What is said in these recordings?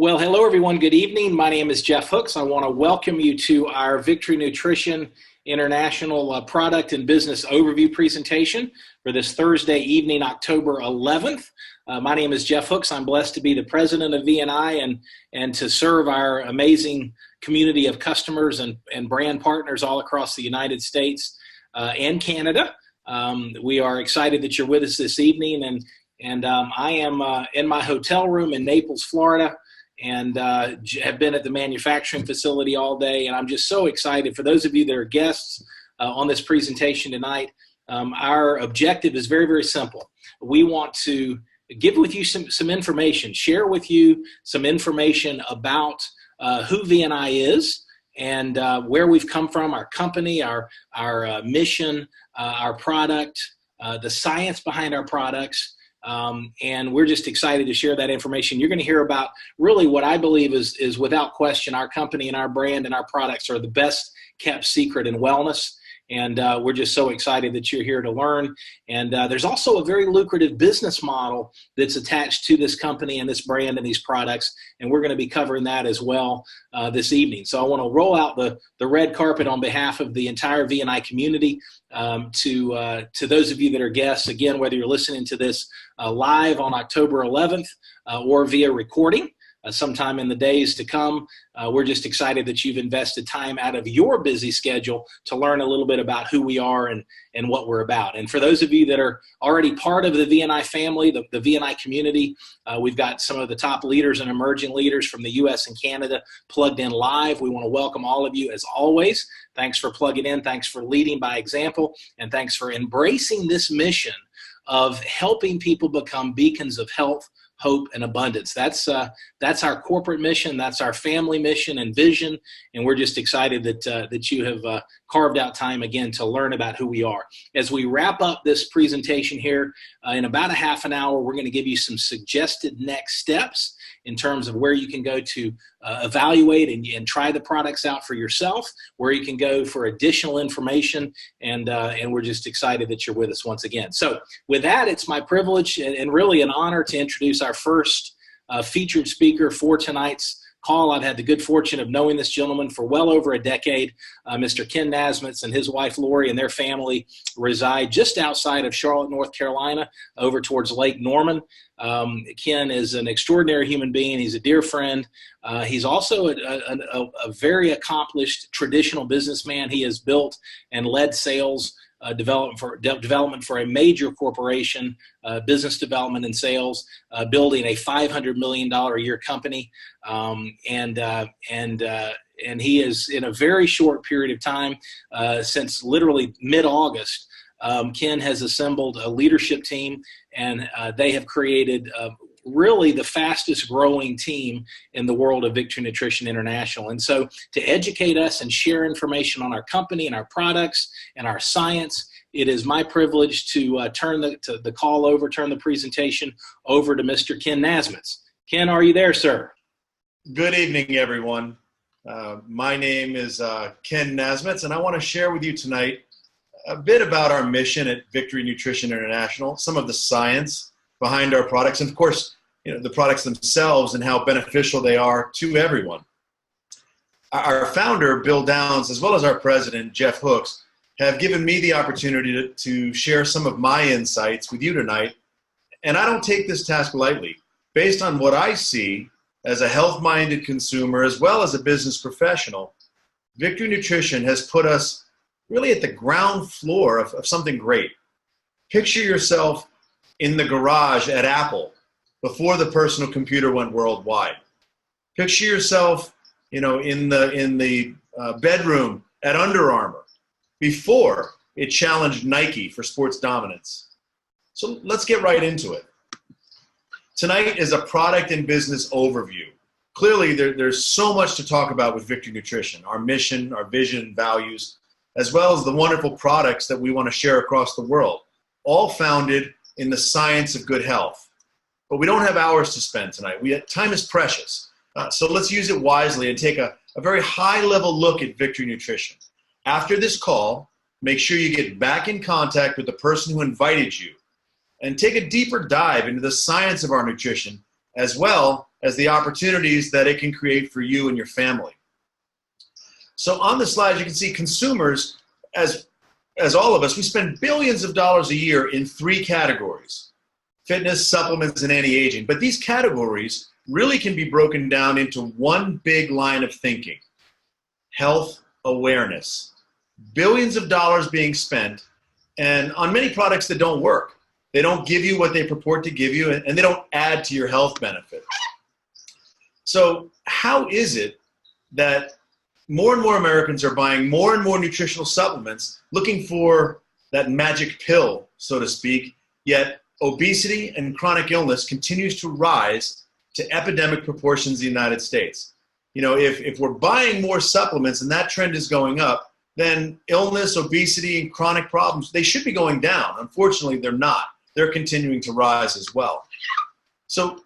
Well, hello, everyone. Good evening. My name is Jeff Hooks. I want to welcome you to our Victory Nutrition International product and business overview presentation for this Thursday evening, October 11th. My name is Jeff Hooks. I'm blessed to be the president of VNI and to serve our amazing community of customers and brand partners all across the United States and Canada. We are excited that you're with us this evening, and I am in my hotel room in Naples, Florida, and have been at the manufacturing facility all day, and I'm just so excited. For those of you that are guests on this presentation tonight, our objective is very, very simple. We want to give with you some information, share with you some information about who VNI is and where we've come from, our company, our mission, our product, the science behind our products. And we're just excited to share that information. You're going to hear about really what I believe is without question, our company and our brand and our products are the best kept secret in wellness. And we're just so excited that you're here to learn. And there's also a very lucrative business model that's attached to this company and this brand and these products. And we're going to be covering that as well this evening. So I want to roll out the red carpet on behalf of the entire VNI community to those of you that are guests. Again, whether you're listening to this live on October 11th or via recording, sometime in the days to come. We're just excited that you've invested time out of your busy schedule to learn a little bit about who we are and what we're about. And for those of you that are already part of the VNI family, the VNI community, we've got some of the top leaders and emerging leaders from the U.S. and Canada plugged in live. We want to welcome all of you as always. Thanks for plugging in. Thanks for leading by example. And thanks for embracing this mission of helping people become beacons of health, hope, and abundance. That's our corporate mission. That's our family mission and vision. And we're just excited that you have carved out time again to learn about who we are. As we wrap up this presentation here in about a half an hour, we're going to give you some suggested next steps in terms of where you can go to evaluate and try the products out for yourself, where you can go for additional information, and we're just excited that you're with us once again. So with that, it's my privilege and really an honor to introduce our first featured speaker for tonight's call. I've had the good fortune of knowing this gentleman for well over a decade. Mr. Ken Nazemetz and his wife Lori and their family reside just outside of Charlotte, North Carolina, over towards Lake Norman. Ken is an extraordinary human being. He's a dear friend. He's also a very accomplished traditional businessman. He has built and led sales development for a major corporation, business development and sales, building a $500 million a year company. And he is, in a very short period of time, since literally mid-August, Ken has assembled a leadership team, and they have created really the fastest growing team in the world of Victory Nutrition International. And so to educate us and share information on our company and our products and our science, it is my privilege to turn the presentation over to Mr. Ken Nazemetz. Ken, are you there, sir? Good evening, everyone. My name is Ken Nazemetz, and I want to share with you tonight a bit about our mission at Victory Nutrition International, some of the science behind our products, and of course, the products themselves and how beneficial they are to everyone. Our founder, Bill Downs, as well as our president, Jeff Hooks, have given me the opportunity to share some of my insights with you tonight. And I don't take this task lightly. Based on what I see as a health-minded consumer, as well as a business professional, Victory Nutrition has put us really at the ground floor of something great. Picture yourself in the garage at Apple before the personal computer went worldwide. Picture yourself, in the bedroom at Under Armour before it challenged Nike for sports dominance. So let's get right into it. Tonight is a product and business overview. Clearly, there's so much to talk about with Victory Nutrition, our mission, our vision, values, as well as the wonderful products that we want to share across the world, all founded in the science of good health. But we don't have hours to spend tonight. Time is precious. So let's use it wisely and take a very high-level look at Victory Nutrition. After this call, make sure you get back in contact with the person who invited you and take a deeper dive into the science of our nutrition, as well as the opportunities that it can create for you and your family. So on the slide, you can see consumers, as all of us, we spend billions of dollars a year in 3 categories: fitness, supplements, and anti-aging. But these categories really can be broken down into one big line of thinking: health awareness. Billions of dollars being spent, and on many products that don't work. They don't give you what they purport to give you, and they don't add to your health benefit. So how is it that more and more Americans are buying more and more nutritional supplements, looking for that magic pill, so to speak, yet obesity and chronic illness continues to rise to epidemic proportions in the United States? You know, if we're buying more supplements and that trend is going up, then illness, obesity, and chronic problems, they should be going down. Unfortunately, they're not. They're continuing to rise as well. So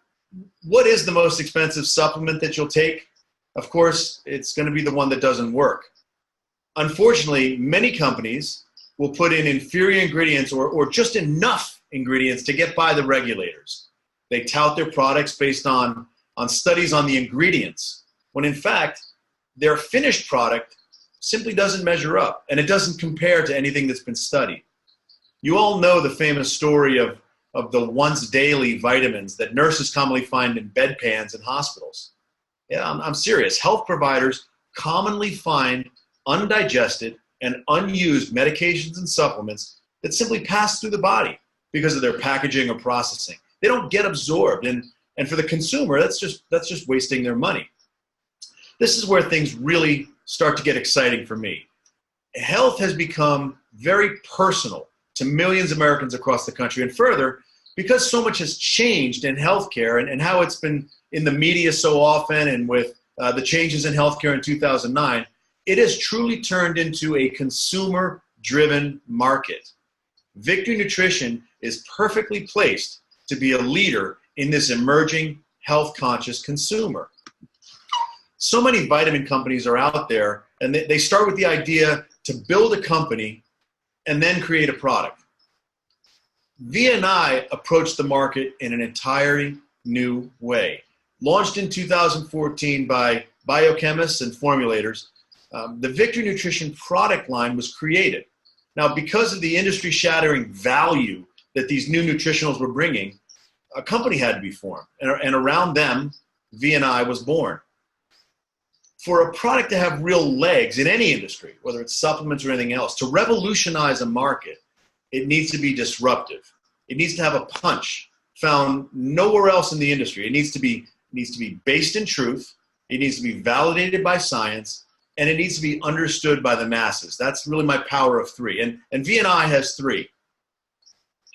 what is the most expensive supplement that you'll take? Of course, it's going to be the one that doesn't work. Unfortunately, many companies will put in inferior ingredients or just enough ingredients to get by the regulators. They tout their products based on studies on the ingredients, when in fact, their finished product simply doesn't measure up, and it doesn't compare to anything that's been studied. You all know the famous story of the once daily vitamins that nurses commonly find in bedpans in hospitals. Yeah, I'm serious. Health providers commonly find undigested and unused medications and supplements that simply pass through the body because of their packaging or processing. They don't get absorbed, and for the consumer, that's just wasting their money. This is where things really start to get exciting for me. Health has become very personal to millions of Americans across the country, and further, because so much has changed in healthcare and how it's been in the media so often, and with the changes in healthcare in 2009, it has truly turned into a consumer-driven market. Victory Nutrition is perfectly placed to be a leader in this emerging health-conscious consumer. So many vitamin companies are out there, and they start with the idea to build a company and then create a product. V&I approached the market in an entirely new way. Launched in 2014 by biochemists and formulators, the Victory Nutrition product line was created. Now, because of the industry-shattering value that these new nutritionals were bringing, a company had to be formed, and around them, V&I was born. For a product to have real legs in any industry, whether it's supplements or anything else, to revolutionize a market, it needs to be disruptive. It needs to have a punch found nowhere else in the industry. It needs to be based in truth. It needs to be validated by science, and it needs to be understood by the masses. That's really my power of 3. And V&I has 3.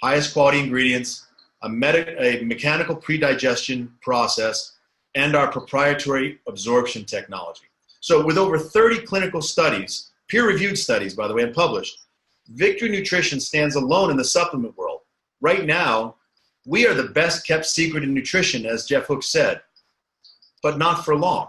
Highest quality ingredients, a mechanical pre-digestion process, and our proprietary absorption technology. So with over 30 clinical studies, peer-reviewed studies, by the way, and published, Victory Nutrition stands alone in the supplement world. Right now, we are the best kept secret in nutrition, as Jeff Hook said, but not for long.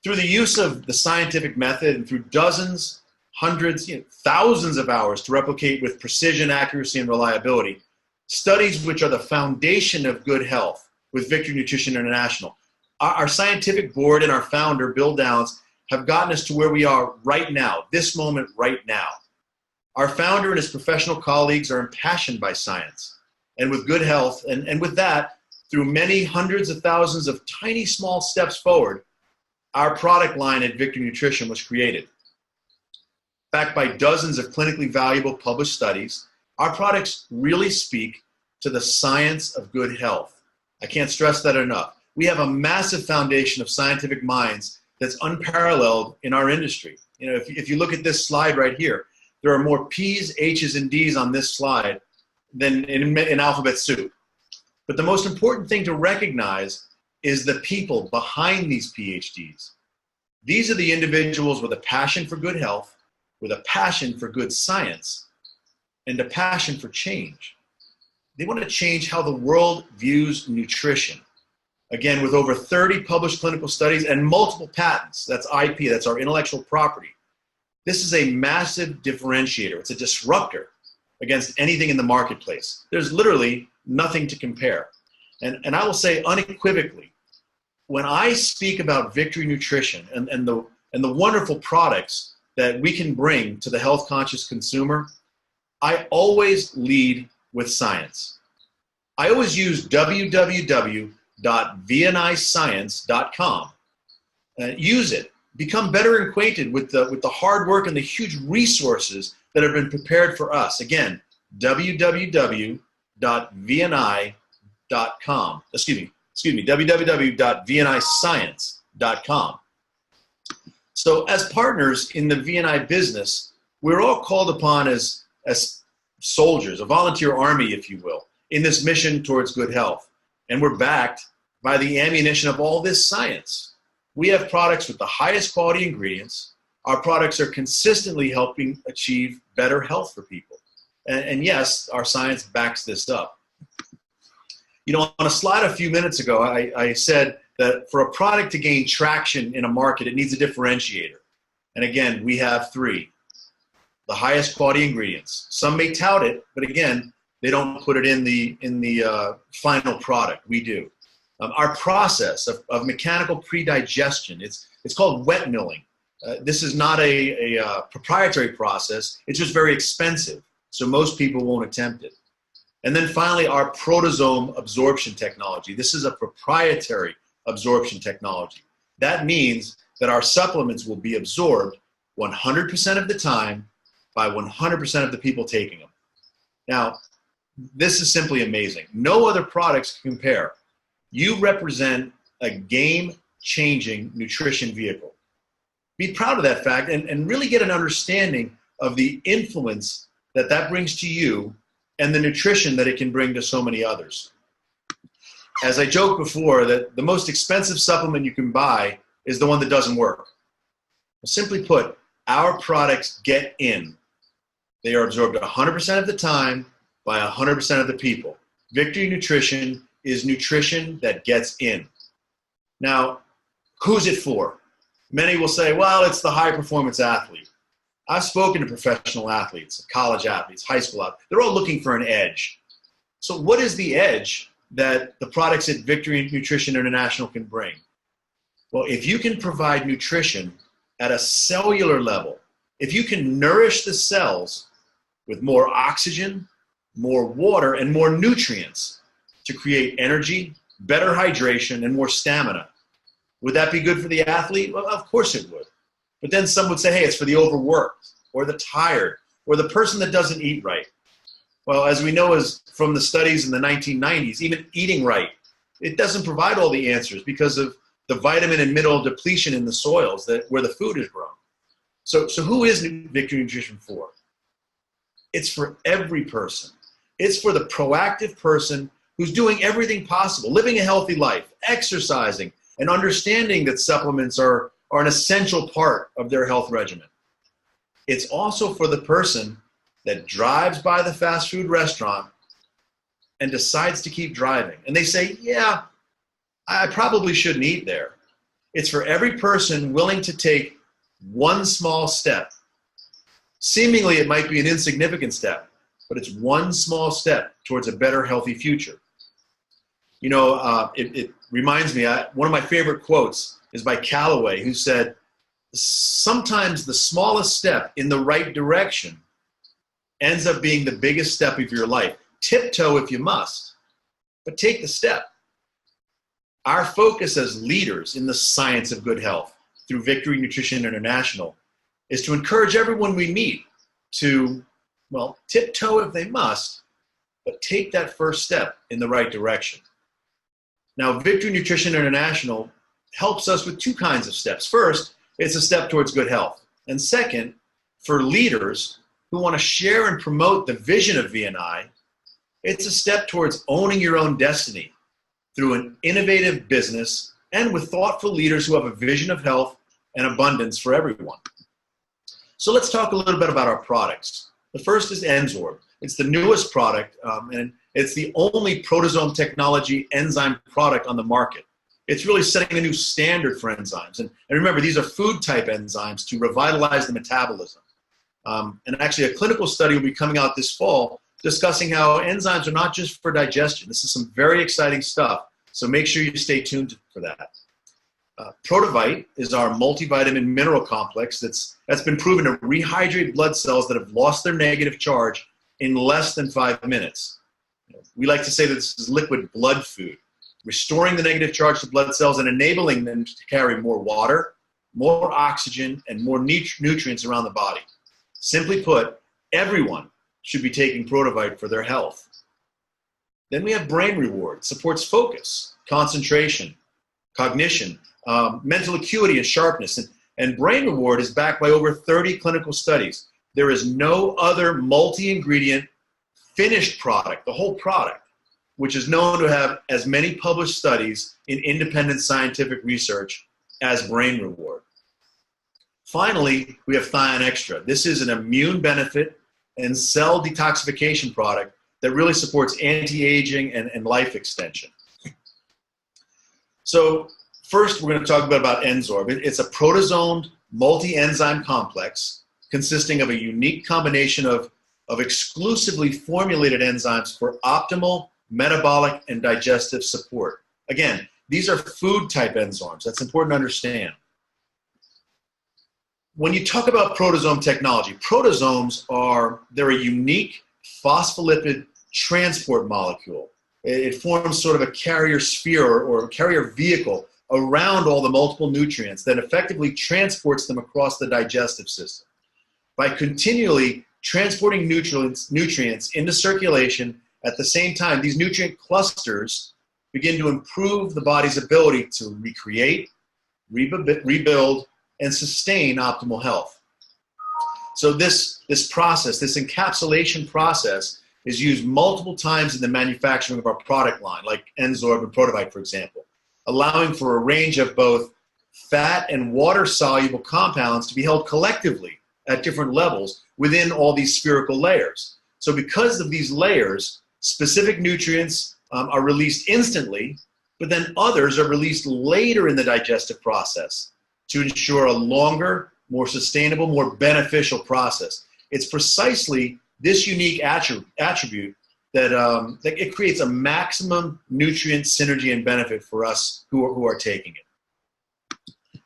Through the use of the scientific method and through dozens, hundreds, thousands of hours to replicate with precision, accuracy, and reliability, studies which are the foundation of good health, with Victory Nutrition International. Our scientific board and our founder, Bill Downs, have gotten us to where we are right now, this moment right now. Our founder and his professional colleagues are impassioned by science and with good health, and with that, through many hundreds of thousands of tiny small steps forward, our product line at Victory Nutrition was created. Backed by dozens of clinically valuable published studies, our products really speak to the science of good health. I can't stress that enough. We have a massive foundation of scientific minds that's unparalleled in our industry. If you look at this slide right here, there are more P's, H's, and D's on this slide than in alphabet soup. But the most important thing to recognize is the people behind these PhDs. These are the individuals with a passion for good health, with a passion for good science, and a passion for change. They want to change how the world views nutrition. Again, with over 30 published clinical studies and multiple patents, that's IP, that's our intellectual property. This is a massive differentiator. It's a disruptor against anything in the marketplace. There's literally nothing to compare. And I will say unequivocally, when I speak about Victory Nutrition and the wonderful products that we can bring to the health conscious consumer, I always lead with science. I always use www.vniscience.com. Use it. Become better acquainted with the hard work and the huge resources that have been prepared for us. Again, www.vni.com. Excuse me, www.vniscience.com. So as partners in the VNI business, we're all called upon as soldiers, a volunteer army, if you will, in this mission towards good health. And we're backed by the ammunition of all this science. We have products with the highest quality ingredients. Our products are consistently helping achieve better health for people. And yes, our science backs this up. You know, on a slide a few minutes ago, I said that for a product to gain traction in a market, it needs a differentiator. And again, we have three. The highest quality ingredients. Some may tout it, but again, they don't put it in the final product. We do. Our process of mechanical pre-digestion, it's called wet milling. This is not a proprietary process. It's just very expensive, so most people won't attempt it. And then finally, our proteasome absorption technology. This is a proprietary absorption technology. That means that our supplements will be absorbed 100% of the time by 100% of the people taking them. Now, this is simply amazing. No other products compare. You represent a game-changing nutrition vehicle. Be proud of that fact and really get an understanding of the influence that brings to you and the nutrition that it can bring to so many others. As I joked before, that the most expensive supplement you can buy is the one that doesn't work. Simply put, our products get in. They are absorbed 100% of the time by 100% of the people. Victory Nutrition is nutrition that gets in. Now, who's it for? Many will say, well, it's the high performance athlete. I've spoken to professional athletes, college athletes, high school athletes. They're all looking for an edge. So what is the edge that the products at Victory Nutrition International can bring? Well, if you can provide nutrition at a cellular level, if you can nourish the cells with more oxygen, more water, and more nutrients to create energy, better hydration, and more stamina, would that be good for the athlete? Well, of course it would. But then some would say, hey, it's for the overworked, or the tired, or the person that doesn't eat right. Well, as we know from the studies in the 1990s, even eating right, it doesn't provide all the answers because of the vitamin and mineral depletion in the soils where the food is grown. So who is Victory Nutrition for? It's for every person. It's for the proactive person who's doing everything possible, living a healthy life, exercising, and understanding that supplements are an essential part of their health regimen. It's also for the person that drives by the fast food restaurant and decides to keep driving. And they say, yeah, I probably shouldn't eat there. It's for every person willing to take one small step. Seemingly, it might be an insignificant step, but it's one small step towards a better, healthy future. You know, it reminds me, one of my favorite quotes is by Callaway, who said, sometimes the smallest step in the right direction ends up being the biggest step of your life. Tiptoe if you must, but take the step. Our focus as leaders in the science of good health through Victory Nutrition International is to encourage everyone we meet to, well, tiptoe if they must, but take that first step in the right direction. Now, Victory Nutrition International helps us with two kinds of steps. First, it's a step towards good health. And second, for leaders who want to share and promote the vision of VNI, it's a step towards owning your own destiny through an innovative business and with thoughtful leaders who have a vision of health and abundance for everyone. So let's talk a little bit about our products. The first is N-Sorb. It's the newest product, and it's the only proteasome technology enzyme product on the market. It's really setting a new standard for enzymes. And remember, these are food-type enzymes to revitalize the metabolism. And actually, a clinical study will be coming out this fall discussing how enzymes are not just for digestion. This is some very exciting stuff, so make sure you stay tuned for that. Protovite is our multivitamin mineral complex that's been proven to rehydrate blood cells that have lost their negative charge in less than 5 minutes. We like to say that this is liquid blood food, restoring the negative charge to blood cells and enabling them to carry more water, more oxygen, and more nutrients around the body. Simply put, everyone should be taking Protovite for their health. Then we have brain reward, supports focus, concentration, cognition, mental acuity and sharpness. And brain reward is backed by over 30 clinical studies. There is no other multi-ingredient finished product, the whole product, which is known to have as many published studies in independent scientific research as brain reward. Finally, we have Thion Extra. This is an immune benefit and cell detoxification product that really supports anti-aging and life extension. So first, we're going to talk about N-Sorb. It's a protozomed multi-enzyme complex consisting of a unique combination of exclusively formulated enzymes for optimal metabolic and digestive support. Again, these are food-type enzymes. That's important to understand. When you talk about proteasome technology, proteasomes they're a unique phospholipid transport molecule. It forms sort of a carrier sphere or carrier vehicle around all the multiple nutrients that effectively transports them across the digestive system. By continually transporting nutrients into circulation at the same time, these nutrient clusters begin to improve the body's ability to recreate, rebuild, and sustain optimal health. So this process, this encapsulation process, is used multiple times in the manufacturing of our product line, like N-Sorb and Protovite, for example, allowing for a range of both fat and water-soluble compounds to be held collectively at different levels within all these spherical layers. So because of these layers, specific nutrients are released instantly, but then others are released later in the digestive process to ensure a longer, more sustainable, more beneficial process. It's precisely this unique attribute that it creates a maximum nutrient synergy and benefit for us who are taking it.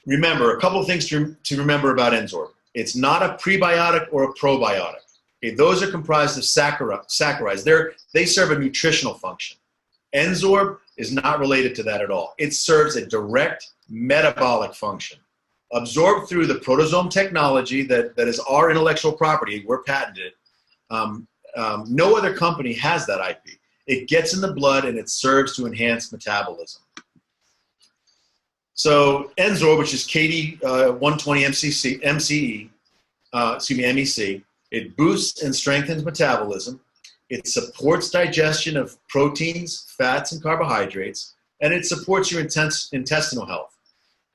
Remember, a couple of things to remember about N-Sorb. It's not a prebiotic or a probiotic. Okay, those are comprised of saccharides. They serve a nutritional function. N-Sorb is not related to that at all. It serves a direct metabolic function. Absorbed through the proteasome technology that is our intellectual property, we're patented it. No other company has that IP. It gets in the blood and it serves to enhance metabolism. So N-Sorb, which is KD 120 MEC, it boosts and strengthens metabolism. It supports digestion of proteins, fats, and carbohydrates, and it supports your intestinal health.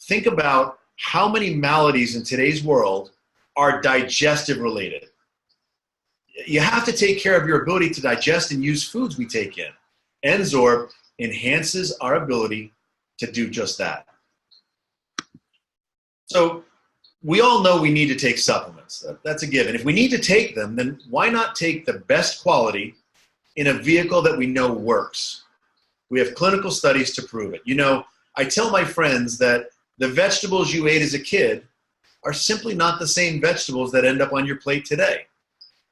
Think about how many maladies in today's world are digestive related. You have to take care of your ability to digest and use foods we take in. N-Sorb enhances our ability to do just that. So we all know we need to take supplements. That's a given. If we need to take them, then why not take the best quality in a vehicle that we know works? We have clinical studies to prove it. You know, I tell my friends that the vegetables you ate as a kid are simply not the same vegetables that end up on your plate today.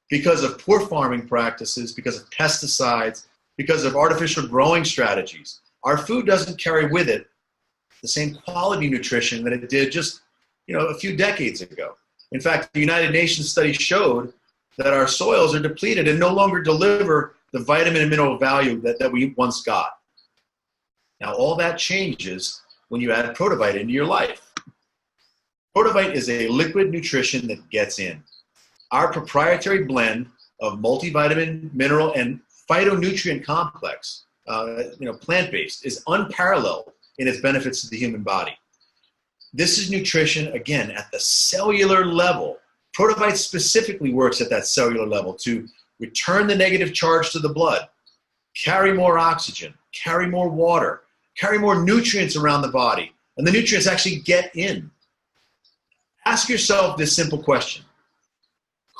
Because of poor farming practices, because of pesticides, because of artificial growing strategies, our food doesn't carry with it the same quality nutrition that it did just a few decades ago. In fact, the United Nations study showed that our soils are depleted and no longer deliver the vitamin and mineral value that we once got. Now, all that changes when you add Protovite into your life. Protovite is a liquid nutrition that gets in. Our proprietary blend of multivitamin, mineral, and phytonutrient complex, plant-based, is unparalleled in its benefits to the human body. This is nutrition, again, at the cellular level. Protovite specifically works at that cellular level to return the negative charge to the blood, carry more oxygen, carry more water, carry more nutrients around the body, and the nutrients actually get in. Ask yourself this simple question.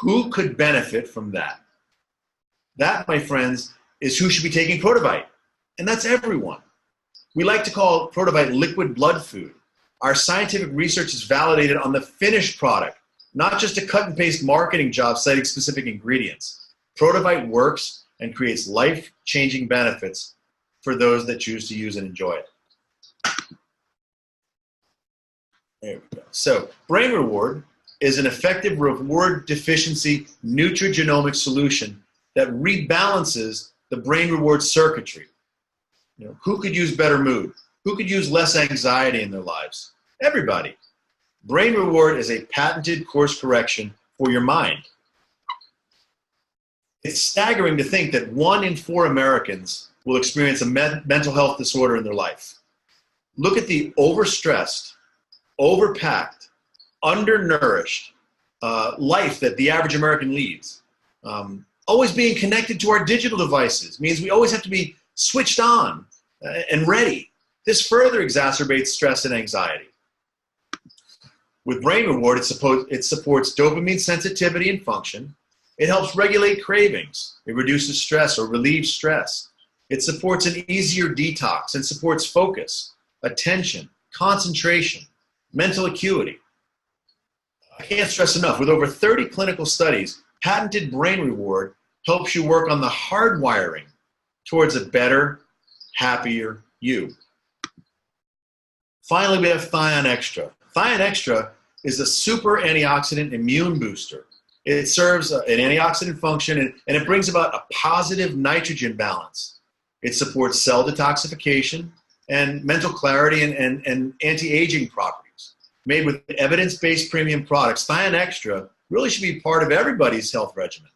Who could benefit from that? That, my friends, is who should be taking Protovite, and that's everyone. We like to call Protovite liquid blood food. Our scientific research is validated on the finished product, not just a cut and paste marketing job citing specific ingredients. Protovite works and creates life-changing benefits for those that choose to use and enjoy it. There we go. So, Brain Reward is an effective reward deficiency nutrigenomic solution that rebalances the brain reward circuitry. Who could use better mood? Who could use less anxiety in their lives? Everybody. Brain Reward is a patented course correction for your mind. It's staggering to think that 1 in 4 Americans will experience a mental health disorder in their life. Look at the overstressed, overpacked, undernourished life that the average American leads. Always being connected to our digital devices means we always have to be switched on and ready. This further exacerbates stress and anxiety. With Brain Reward, it supports dopamine sensitivity and function. It helps regulate cravings. It reduces stress or relieves stress. It supports an easier detox and supports focus, attention, concentration, mental acuity. I can't stress enough, with over 30 clinical studies, patented Brain Reward helps you work on the hardwiring towards a better, happier you. Finally, we have Thion Extra. Thion Extra is a super antioxidant immune booster. It serves an antioxidant function, and it brings about a positive nitrogen balance. It supports cell detoxification and mental clarity and anti-aging properties. Made with evidence-based premium products, Thion Extra really should be part of everybody's health regimen.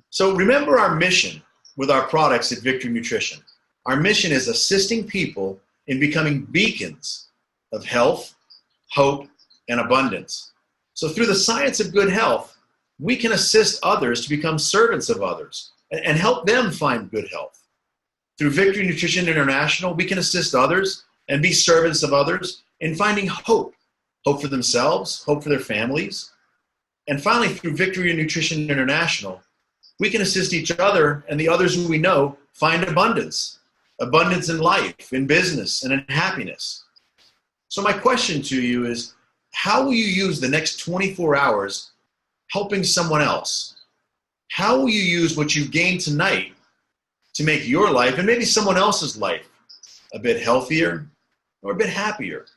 So remember our mission with our products at Victory Nutrition. Our mission is assisting people in becoming beacons of health, hope, and abundance. So through the science of good health, we can assist others to become servants of others and help them find good health. Through Victory Nutrition International, we can assist others and be servants of others in finding hope. Hope for themselves, hope for their families. And finally, through Victory Nutrition International, we can assist each other and the others who we know find abundance. Abundance in life, in business, and in happiness. So my question to you is, how will you use the next 24 hours helping someone else? How will you use what you've gained tonight to make your life and maybe someone else's life a bit healthier or a bit happier?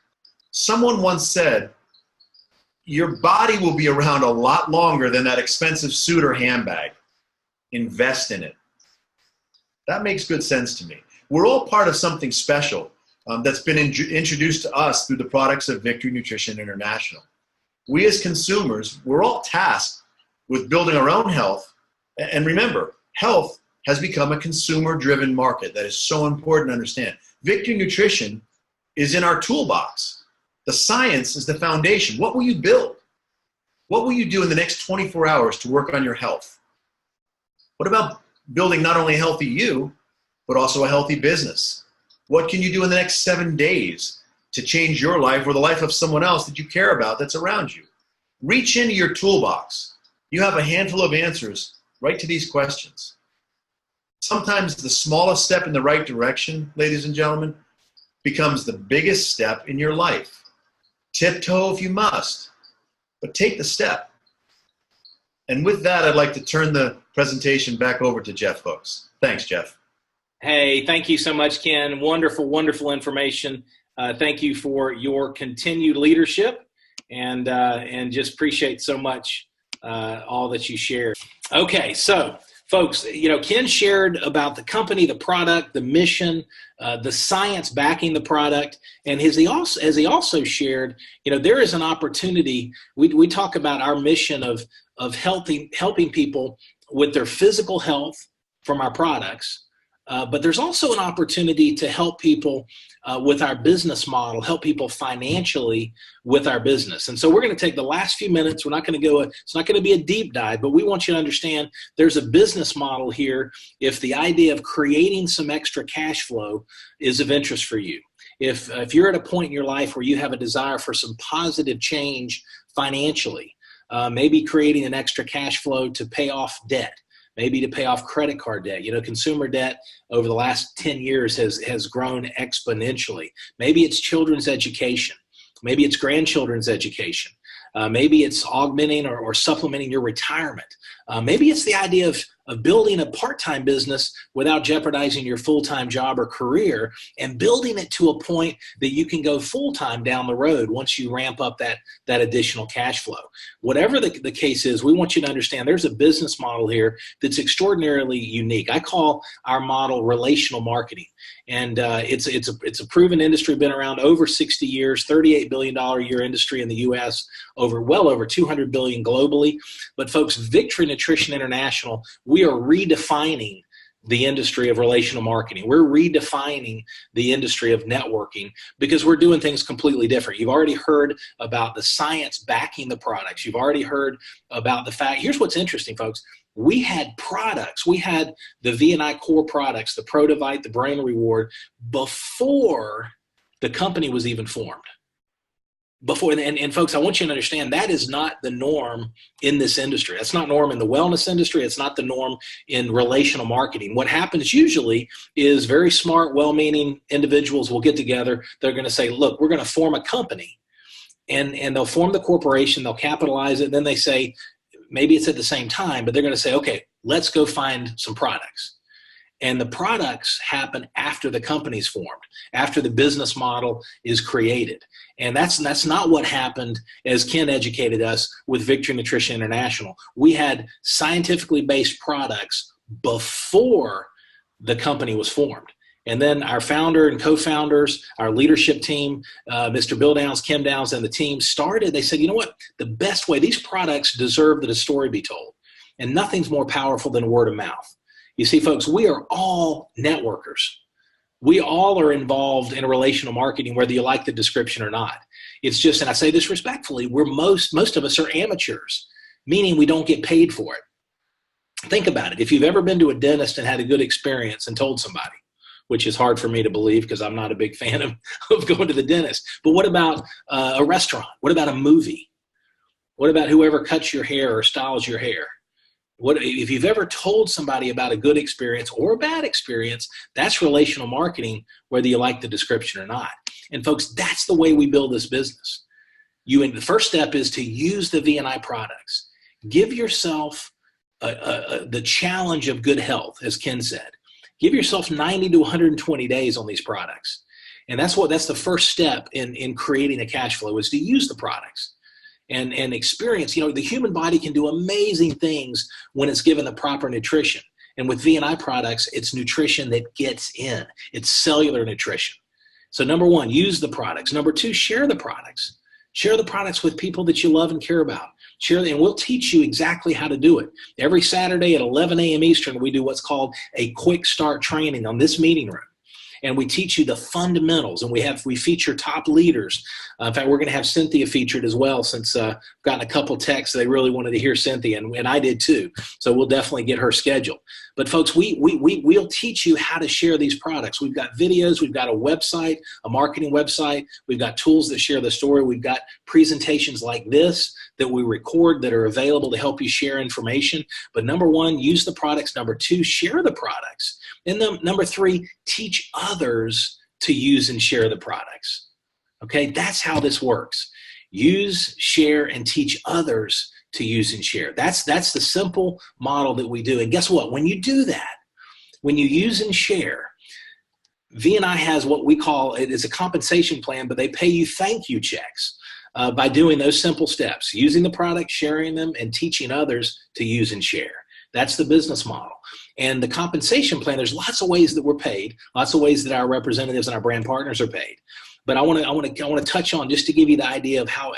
Someone once said, your body will be around a lot longer than that expensive suit or handbag. Invest in it. That makes good sense to me. We're all part of something special that's been introduced to us through the products of Victory Nutrition International. We as consumers, we're all tasked with building our own health. And remember, health has become a consumer-driven market. That is so important to understand. Victory Nutrition is in our toolbox. The science is the foundation. What will you build? What will you do in the next 24 hours to work on your health? What about building not only a healthy you, but also a healthy business? What can you do in the next 7 days to change your life or the life of someone else that you care about that's around you? Reach into your toolbox. You have a handful of answers right to these questions. Sometimes the smallest step in the right direction, ladies and gentlemen, becomes the biggest step in your life. Tiptoe if you must, but take the step. And with that, I'd like to turn the presentation back over to Jeff Hooks. Thanks, Jeff. Hey, thank you so much, Ken. Wonderful, wonderful information. Thank you for your continued leadership, and just appreciate so much all that you shared. Okay, so folks, Ken shared about the company, the product, the mission, the science backing the product, and as he also shared, there is an opportunity. We talk about our mission of helping people with their physical health from our products. But there's also an opportunity to help people with our business model, help people financially with our business. And so we're going to take the last few minutes. We're not going to go, it's not going to be a deep dive, but we want you to understand there's a business model here if the idea of creating some extra cash flow is of interest for you. If you're at a point in your life where you have a desire for some positive change financially, maybe creating an extra cash flow to pay off debt, maybe to pay off credit card debt. You know, consumer debt over the last 10 years has grown exponentially. Maybe it's children's education. Maybe it's grandchildren's education. Maybe it's augmenting or supplementing your retirement. Maybe it's the idea of building a part-time business without jeopardizing your full-time job or career, and building it to a point that you can go full-time down the road once you ramp up that additional cash flow. Whatever the case is, we want you to understand there's a business model here that's extraordinarily unique. I call our model relational marketing. And it's a proven industry, been around over 60 years, $38 billion a year industry in the U.S., well over $200 billion globally. But folks, Victory Nutrition International, we are redefining the industry of relational marketing. We're redefining the industry of networking because we're doing things completely different. You've already heard about the science backing the products. You've already heard about the fact. Here's what's interesting, folks. We had products. We had the V&I core products, the Protovite, the Brain Reward, before the company was even formed. And folks, I want you to understand that is not the norm in this industry. That's not norm in the wellness industry. It's not the norm in relational marketing. What happens usually is very smart, well-meaning individuals will get together. They're going to say, look, we're going to form a company, and they'll form the corporation. They'll capitalize it. And then they say, maybe it's at the same time, but they're going to say, okay, let's go find some products. And the products happen after the company's formed, after the business model is created. And that's not what happened as Ken educated us with Victory Nutrition International. We had scientifically based products before the company was formed. And then our founder and co-founders, our leadership team, Mr. Bill Downs, Kim Downs, and the team started, they said, you know what, the best way, these products deserve that a story be told. And nothing's more powerful than word of mouth. You see, folks, we are all networkers. We all are involved in relational marketing, whether you like the description or not. It's just, and I say this respectfully, most of us are amateurs, meaning we don't get paid for it. Think about it. If you've ever been to a dentist and had a good experience and told somebody, which is hard for me to believe because I'm not a big fan of going to the dentist. But what about a restaurant? What about a movie? What about whoever cuts your hair or styles your hair? What if you've ever told somebody about a good experience or a bad experience? That's relational marketing, whether you like the description or not. And folks, that's the way we build this business. The first step is to use the V&I products. Give yourself the challenge of good health, as Ken said. Give yourself 90 to 120 days on these products. And that's the first step in creating a cash flow, is to use the products and experience. You know, the human body can do amazing things when it's given the proper nutrition. And with V&I products, it's nutrition that gets in. It's cellular nutrition. So number one, use the products. Number two, share the products. Share the products with people that you love and care about. Share them, and we'll teach you exactly how to do it. Every Saturday at 11 a.m. Eastern, we do what's called a quick start training on this meeting room. And we teach you the fundamentals, and we feature top leaders. In fact, we're going to have Cynthia featured as well, since I've gotten a couple texts. They really wanted to hear Cynthia, and I did too. So we'll definitely get her scheduled. But folks, we'll teach you how to share these products. We've got videos. We've got a website, a marketing website. We've got tools that share the story. We've got presentations like this that we record that are available to help you share information. But number one, use the products. Number two, share the products. And then number three, teach others to use and share the products. Okay, that's how this works. Use, share, and teach others to use and share. That's the simple model that we do. And guess what? When you do that, when you use and share, V&I has what we call, it is a compensation plan, but they pay you thank you checks by doing those simple steps, using the product, sharing them, and teaching others to use and share. That's the business model. And the compensation plan, there's lots of ways that we're paid, lots of ways that our representatives and our brand partners are paid. But I want to touch on, just to give you the idea of how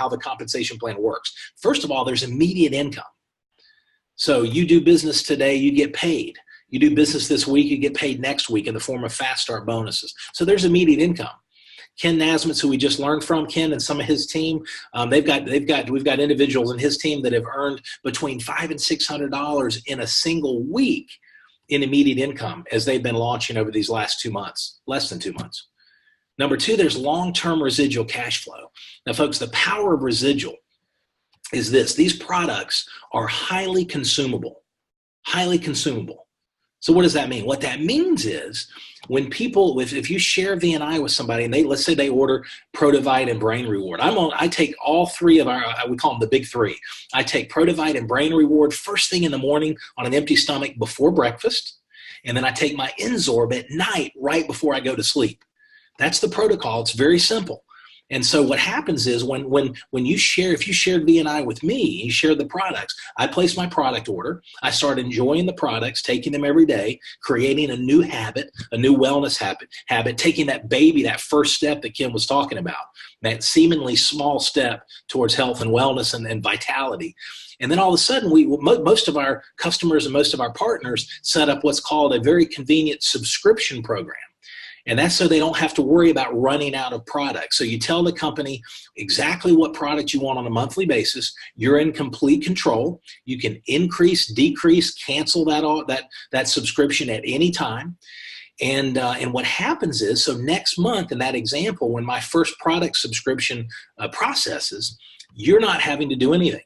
the compensation plan works. First of all, there's immediate income. So you do business today, you get paid. You do business this week, you get paid next week in the form of fast start bonuses. So there's immediate income. Ken Nazemetz, who we just learned from, Ken and some of his team, we've got individuals in his team that have earned between $500 and $600 in a single week in immediate income as they've been launching over these last 2 months, less than 2 months. Number two, there's long-term residual cash flow. Now, folks, the power of residual is this. These products are highly consumable. highly consumable. So what does that mean? What that means is when people, if you share VNI with somebody and let's say they order Protivite and Brain Reward, I take all three of we call them the big three. I take Protivite and Brain Reward first thing in the morning on an empty stomach before breakfast. And then I take my N-Sorb at night right before I go to sleep. That's the protocol. It's very simple. And so what happens is when you share, if you shared VNI with me, you share the products, I place my product order, I start enjoying the products, taking them every day, creating a new habit, a new wellness habit, taking that baby, that first step that Kim was talking about, that seemingly small step towards health and wellness and vitality. And then all of a sudden, most of our customers and most of our partners set up what's called a very convenient subscription program. And that's so they don't have to worry about running out of products. So you tell the company exactly what product you want on a monthly basis. You're in complete control. You can increase, decrease, cancel that subscription at any time. And what happens is, so next month in that example, when my first product subscription processes, you're not having to do anything.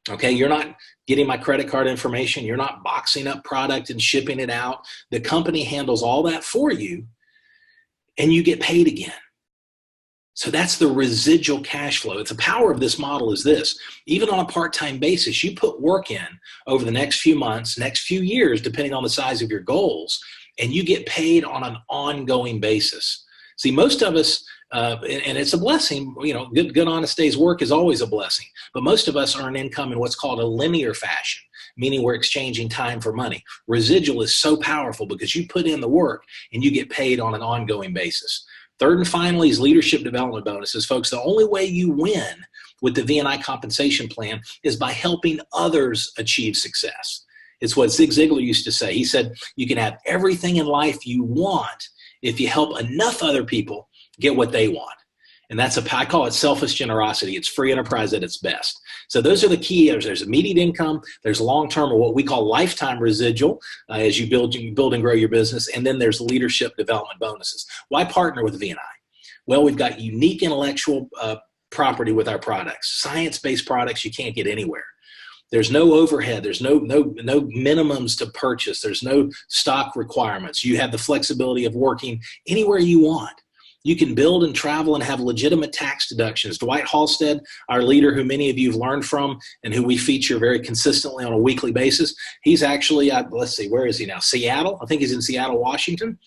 Okay, you're not getting my credit card information. You're not boxing up product and shipping it out. The company handles all that for you, and you get paid again. So that's the residual cash flow. It's the power of this model is this. Even on a part-time basis, you put work in over the next few months, next few years, depending on the size of your goals, and you get paid on an ongoing basis. See, most of us, and it's a blessing, good honest day's work is always a blessing, but most of us earn income in what's called a linear fashion, meaning we're exchanging time for money. Residual is so powerful because you put in the work and you get paid on an ongoing basis. Third and finally is leadership development bonuses. Folks, the only way you win with the VNI compensation plan is by helping others achieve success. It's what Zig Ziglar used to say. He said, you can have everything in life you want if you help enough other people get what they want. And I call it selfish generosity. It's free enterprise at its best. So those are the key areas. There's immediate income, there's long-term or what we call lifetime residual as you build and grow your business. And then there's leadership development bonuses. Why partner with VNI? Well, we've got unique intellectual property with our products, science-based products you can't get anywhere. There's no overhead. There's no minimums to purchase. There's no stock requirements. You have the flexibility of working anywhere you want. You can build and travel and have legitimate tax deductions. Dwight Halstead, our leader who many of you have learned from and who we feature very consistently on a weekly basis, he's actually, let's see, where is he now? Seattle. I think he's in Seattle, Washington,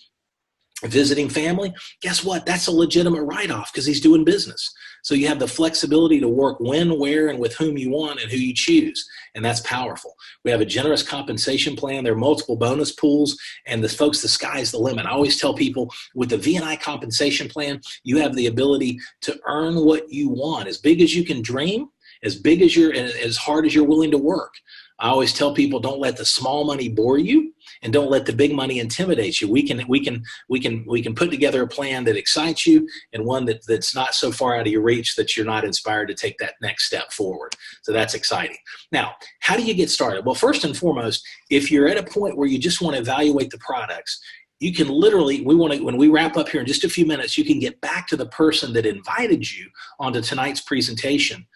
visiting family. Guess what? That's a legitimate write-off because he's doing business. So you have the flexibility to work when, where, and with whom you want and who you choose. And that's powerful. We have a generous compensation plan. There are multiple bonus pools. And the sky's the limit. I always tell people with the VNI compensation plan, you have the ability to earn what you want. As big as you can dream, as big as as hard as you're willing to work. I always tell people, don't let the small money bore you and don't let the big money intimidate you. We can put together a plan that excites you and one that's not so far out of your reach that you're not inspired to take that next step forward. So that's exciting. Now, how do you get started? Well, first and foremost, if you're at a point where you just want to evaluate the products, you can literally, when we wrap up here in just a few minutes, you can get back to the person that invited you onto tonight's presentation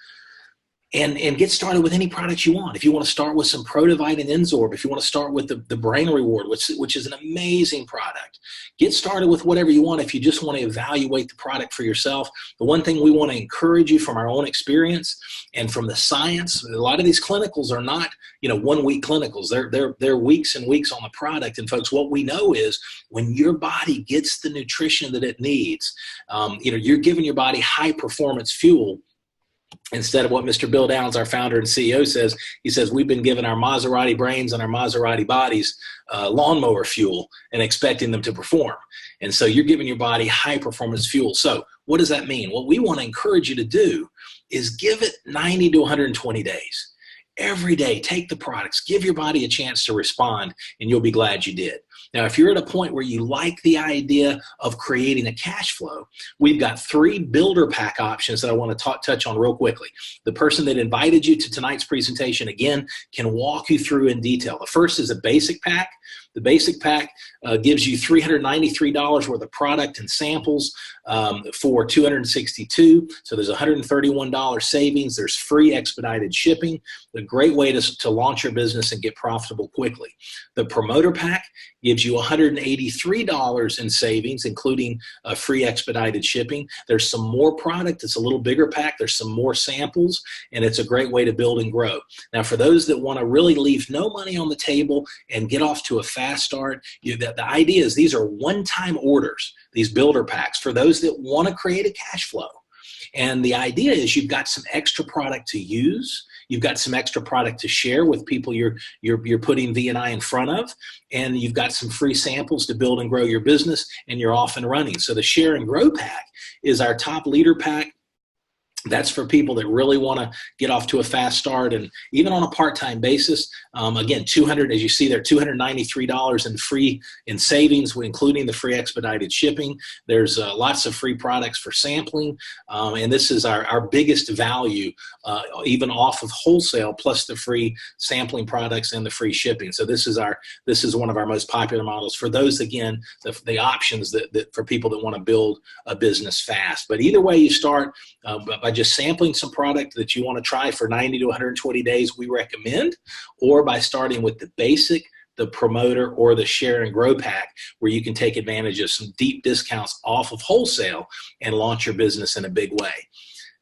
and get started with any product you want. If you want to start with some Protivite and N-Sorb, if you want to start with the Brain Reward, which is an amazing product, get started with whatever you want if you just want to evaluate the product for yourself. The one thing we want to encourage you from our own experience and from the science, a lot of these clinicals are not, 1 week clinicals. They're weeks and weeks on the product. And folks, what we know is when your body gets the nutrition that it needs, you're giving your body high performance fuel. Instead of what Mr. Bill Downs, our founder and CEO, says, he says, we've been giving our Maserati brains and our Maserati bodies lawnmower fuel and expecting them to perform. And so you're giving your body high performance fuel. So what does that mean? What we want to encourage you to do is give it 90 to 120 days. Every day, take the products, give your body a chance to respond, and you'll be glad you did. Now, if you're at a point where you like the idea of creating a cash flow, we've got 3 builder pack options that I want to touch on real quickly. The person that invited you to tonight's presentation, again, can walk you through in detail. The first is a basic pack. The basic pack gives you $393 worth of product and samples for $262. So there's $131 savings. There's free expedited shipping. A great way to launch your business and get profitable quickly. The promoter pack gives you $183 in savings, including free expedited shipping. There's some more product. It's a little bigger pack. There's some more samples, and it's a great way to build and grow. Now, for those that want to really leave no money on the table and get off to a fast start, the idea is these are one-time orders, these builder packs, for those that want to create a cash flow. And the idea is you've got some extra product to use. You've got some extra product to share with people you're putting V&I in front of, and you've got some free samples to build and grow your business, and you're off and running. So the Share and Grow pack is our top leader pack. That's for people that really want to get off to a fast start, and even on a part-time basis. Again, as you see there, $293 in savings, including the free expedited shipping. There's lots of free products for sampling, and this is our biggest value, even off of wholesale, plus the free sampling products and the free shipping. So this is one of our most popular models for those, again, the options that for people that want to build a business fast. But either way you start, by just sampling some product that you want to try for 90 to 120 days, we recommend, or by starting with the basic, the promoter, or the Share and Grow pack, where you can take advantage of some deep discounts off of wholesale and launch your business in a big way.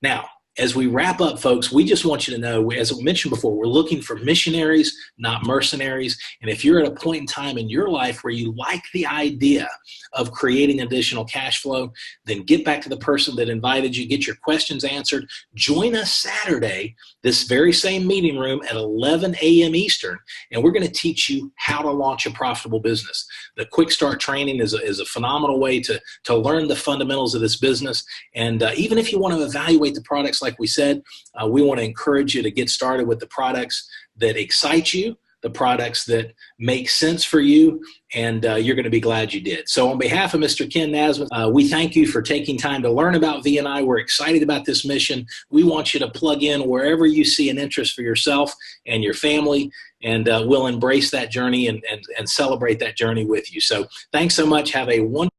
Now, as we wrap up, folks, we just want you to know, as we mentioned before, we're looking for missionaries, not mercenaries. And if you're at a point in time in your life where you like the idea of creating additional cash flow, then get back to the person that invited you, get your questions answered. Join us Saturday, this very same meeting room at 11 a.m. Eastern, and we're going to teach you how to launch a profitable business. The Quick Start training is a phenomenal way to learn the fundamentals of this business. And even if you want to evaluate the products, like we said, we want to encourage you to get started with the products that excite you, the products that make sense for you, and you're going to be glad you did. So on behalf of Mr. Ken Nazemetz, we thank you for taking time to learn about V&I. We're excited about this mission. We want you to plug in wherever you see an interest for yourself and your family, and we'll embrace that journey and celebrate that journey with you. So thanks so much. Have a wonderful